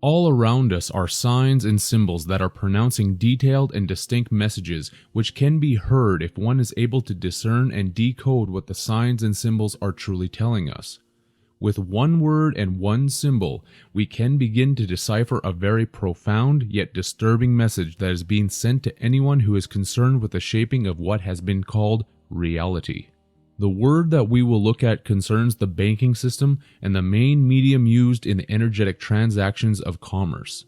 All around us are signs and symbols that are pronouncing detailed and distinct messages which can be heard if one is able to discern and decode what the signs and symbols are truly telling us. With one word and one symbol, we can begin to decipher a very profound yet disturbing message that is being sent to anyone who is concerned with the shaping of what has been called reality. The word that we will look at concerns the banking system and the main medium used in the energetic transactions of commerce.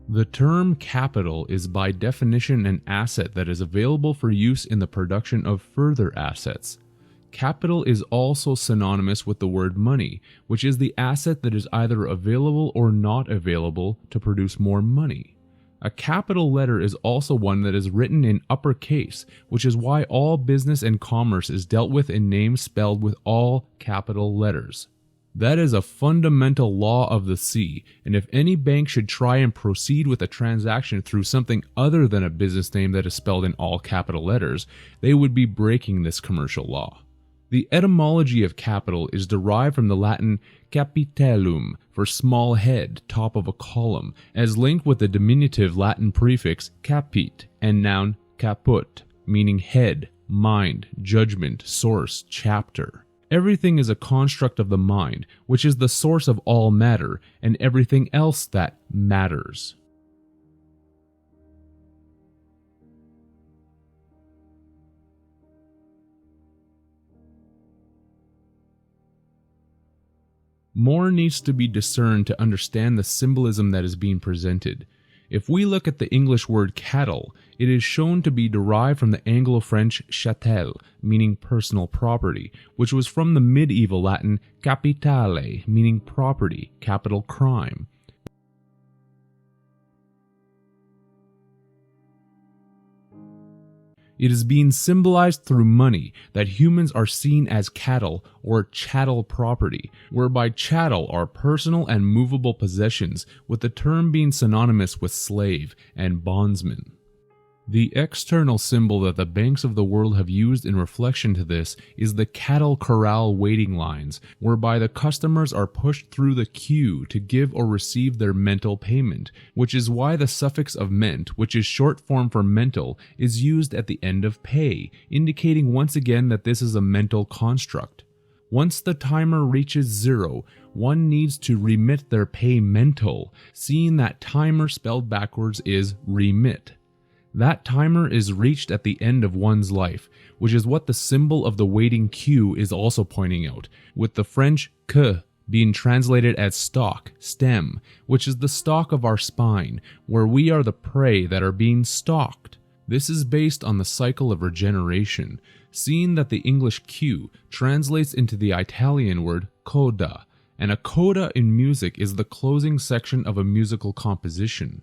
The term capital is by definition an asset that is available for use in the production of further assets. Capital is also synonymous with the word money, which is the asset that is either available or not available to produce more money. A capital letter is also one that is written in uppercase, which is why all business and commerce is dealt with in names spelled with all capital letters. That is a fundamental law of the sea, and if any bank should try and proceed with a transaction through something other than a business name that is spelled in all capital letters, they would be breaking this commercial law. The etymology of capital is derived from the Latin capitellum, for small head, top of a column, as linked with the diminutive Latin prefix capit and noun caput, meaning head, mind, judgment, source, chapter. Everything is a construct of the mind, which is the source of all matter, and everything else that matters. More needs to be discerned to understand the symbolism that is being presented. If we look at the English word cattle, it is shown to be derived from the Anglo-French châtel, meaning personal property, which was from the medieval Latin capitale, meaning property, capital crime. It is being symbolized through money that humans are seen as cattle or chattel property, whereby chattel are personal and movable possessions, with the term being synonymous with slave and bondsman. The external symbol that the banks of the world have used in reflection to this is the cattle corral waiting lines, whereby the customers are pushed through the queue to give or receive their mental payment, which is why the suffix of ment, which is short form for mental, is used at the end of pay, indicating once again that this is a mental construct. Once the timer reaches 0, one needs to remit their pay mental, seeing that timer spelled backwards is remit. That timer is reached at the end of one's life, which is what the symbol of the waiting queue is also pointing out, with the French queue being translated as stalk, stem, which is the stalk of our spine, where we are the prey that are being stalked. This is based on the cycle of regeneration, seeing that the English queue translates into the Italian word coda, and a coda in music is the closing section of a musical composition.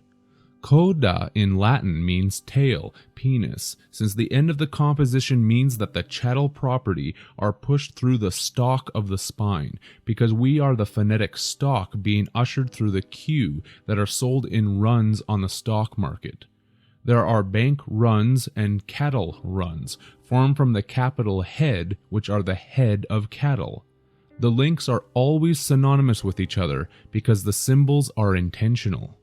Coda in Latin means tail, penis, since the end of the composition means that the chattel property are pushed through the stalk of the spine, because we are the phonetic stock being ushered through the queue that are sold in runs on the stock market. There are bank runs and cattle runs, formed from the capital head, which are the head of cattle. The links are always synonymous with each other because the symbols are intentional.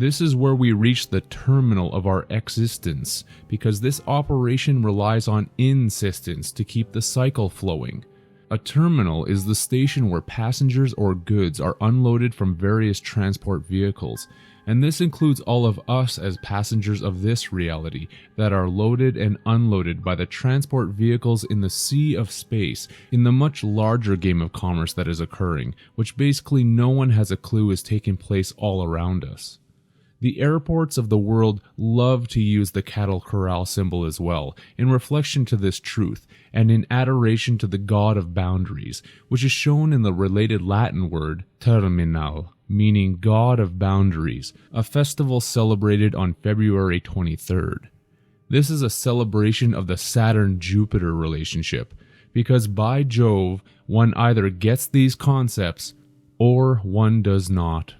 This is where we reach the terminal of our existence, because this operation relies on insistence to keep the cycle flowing. A terminal is the station where passengers or goods are unloaded from various transport vehicles, and this includes all of us as passengers of this reality that are loaded and unloaded by the transport vehicles in the sea of space in the much larger game of commerce that is occurring, which basically no one has a clue is taking place all around us. The airports of the world love to use the cattle corral symbol as well, in reflection to this truth, and in adoration to the god of boundaries, which is shown in the related Latin word terminal, meaning god of boundaries, a festival celebrated on February 23rd. This is a celebration of the Saturn-Jupiter relationship, because by Jove, one either gets these concepts or one does not.